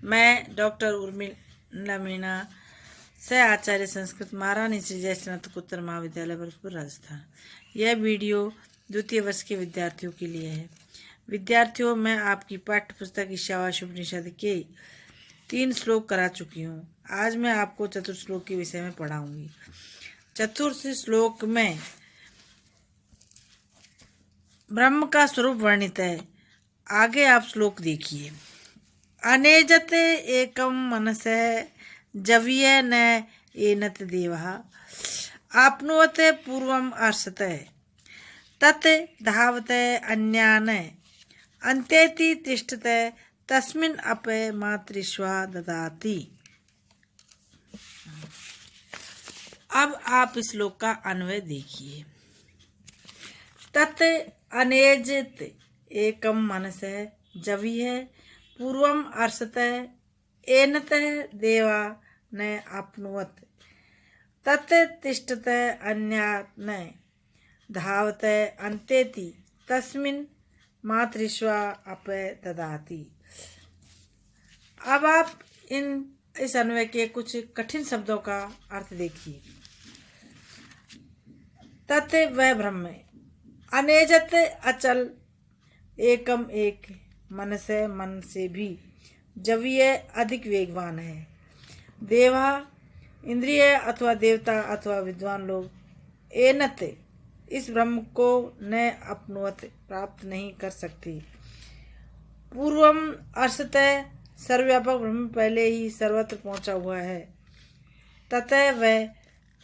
मैं डॉक्टर उर्मिला मीणा, सह आचार्य संस्कृत, महारानी श्री जय स्नातकोत्तर महाविद्यालय भरतपुर, राजस्थान। यह वीडियो द्वितीय वर्ष के विद्यार्थियों के लिए है। विद्यार्थियों, मैं आपकी पाठ्य पुस्तक ईशावास्य उपनिषद के 3 श्लोक करा चुकी हूँ। आज मैं आपको चतुर्थ श्लोक के विषय में पढ़ाऊंगी। चतुर्थ श्लोक में ब्रह्म का स्वरूप वर्णित है। आगे आप श्लोक देखिए। अनेजते एकम मनसः जवीय न एनत देवः आपनुवते पूर्वम अर्षते तत् धावते अन्यान अन्तेति तिष्ठते तस्मिन् अपे मातृश्वा ददाति। अब आप इस श्लोक का अन्वय देखिए। तत् अनेजित एकम मनसः जवीय पूर्वम अर्षते एनत देवा न आपनुवत तत् तिष्ठते अन्यान धावते अन्तेति तस्मिन् मातृश्वा अपे ददाति। अब आप इस अन्वय के कुछ कठिन शब्दों का अर्थ देखिए। तत् वह ब्रह्म, अनेजत अचल, एकम एक, मन से भी, जवीय अधिक वेगवान है, देवा इंद्रिय अथवा देवता अथवा विद्वान लोग, एनत इस ब्रह्म को न अपनुवत प्राप्त नहीं कर सकते, पूर्वम अर्षते सर्वव्यापक ब्रह्म पहले ही सर्वत्र पहुंचा हुआ है, ततः वह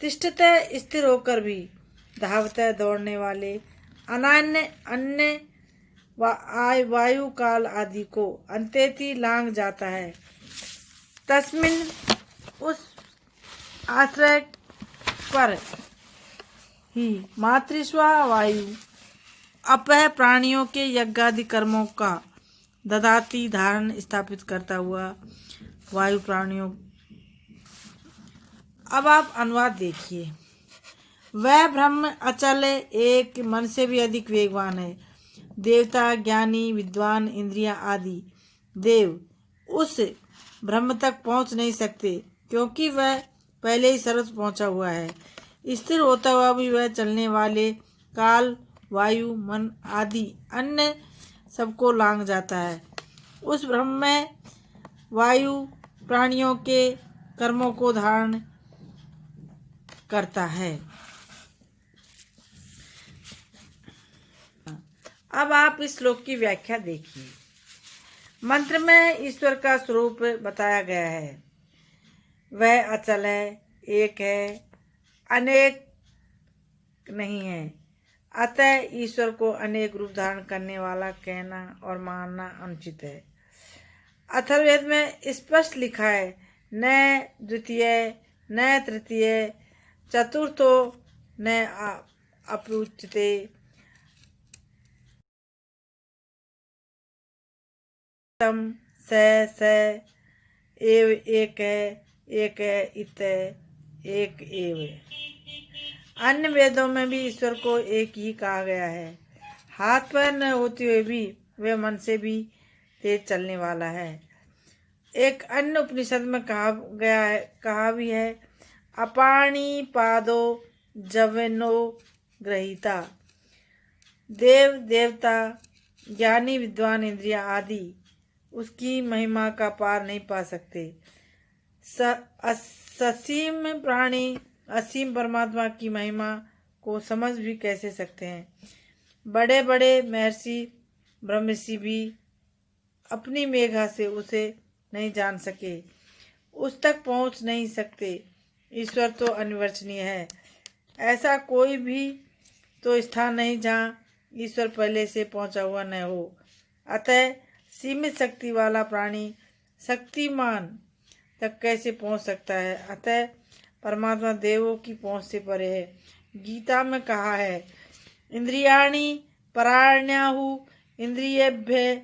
तिष्ठते स्थिर होकर भी, धावते दौड़ने वाले, अनान्य अन्य वायु काल आदि को अंतेति लांग जाता है, तस्मिन उस आश्रय पर ही मातृश्वा वायु अपह प्राणियों के यज्ञादि कर्मों का ददाती धारण स्थापित करता हुआ वायु प्राणियों। अब आप अनुवाद देखिए। वह ब्रह्म अचल, एक, मन से भी अधिक वेगवान है, देवता ज्ञानी विद्वान इंद्रियां आदि देव उस ब्रह्म तक पहुंच नहीं सकते, क्योंकि वह पहले ही सर्वत्र पहुंचा हुआ है। स्थिर होता हुआ भी वह चलने वाले काल वायु मन आदि अन्य सबको लांग जाता है। उस ब्रह्म में वायु प्राणियों के कर्मों को धारण करता है। अब आप इस श्लोक की व्याख्या देखिए। मंत्र में ईश्वर का स्वरूप बताया गया है। वह अचल है, एक है, अनेक नहीं है। अतः ईश्वर को अनेक रूप धारण करने वाला कहना और मानना अनुचित है। अथर्ववेद में स्पष्ट लिखा है, न द्वितीय न तृतीय चतुर्थो न अप्युच्यते। स एव एक है इत एक एव। अन्य वेदों में भी ईश्वर को एक ही कहा गया है। हाथ पैर न होते हुए भी वह मन से भी तेज चलने वाला है। एक अन्य उपनिषद में कहा भी है, अपाणी पादो जवनो ग्रहीता। देव देवता ज्ञानी विद्वान इंद्रिया आदि उसकी महिमा का पार नहीं पा सकते। ससीम प्राणी असीम परमात्मा की महिमा को समझ भी कैसे सकते हैं। बड़े बड़े महर्षि ब्रह्मर्षि भी अपनी मेघा से उसे नहीं जान सके, उस तक पहुंच नहीं सकते। ईश्वर तो अनिर्वचनीय है। ऐसा कोई भी तो स्थान नहीं जहाँ ईश्वर पहले से पहुंचा हुआ न हो। अतः सीमित शक्ति वाला प्राणी शक्तिमान तक कैसे पहुंच सकता है। अतः परमात्मा देवों की पहुंच से परे है। गीता में कहा है, इंद्रियाणि पराण्याहु इंद्रियेभ्य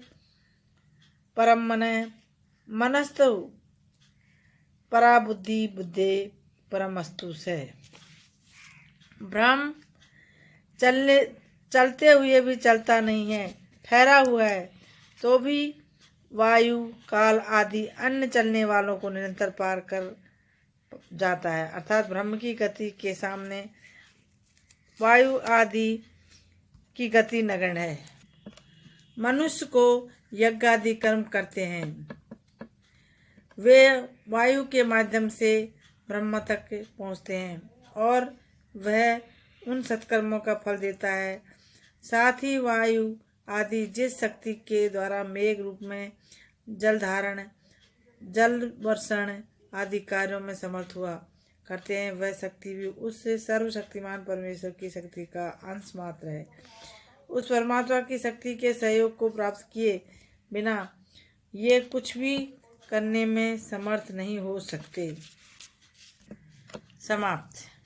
परम मनस्तु परा बुद्धि बुद्धे परमस्तु से। ब्रह्म चलते हुए भी चलता नहीं है, ठहरा हुआ है तो भी वायु, काल आदि अन्य चलने वालों को निरंतर पार कर जाता है, अर्थात ब्रह्म की गति के सामने वायु आदि की गति नगण्य है। मनुष्य को यज्ञ आदि कर्म करते हैं, वे वायु के माध्यम से ब्रह्म तक पहुँचते हैं और वह उन सत्कर्मों का फल देता है। साथ ही वायु आदि जिस शक्ति के द्वारा मेघ रूप में जल धारण, जल वर्षण आदि कार्यों में समर्थ हुआ करते हैं, वह शक्ति भी उस सर्वशक्तिमान परमेश्वर की शक्ति का अंश मात्र है। उस परमात्मा की शक्ति के सहयोग को प्राप्त किए बिना ये कुछ भी करने में समर्थ नहीं हो सकते। समाप्त।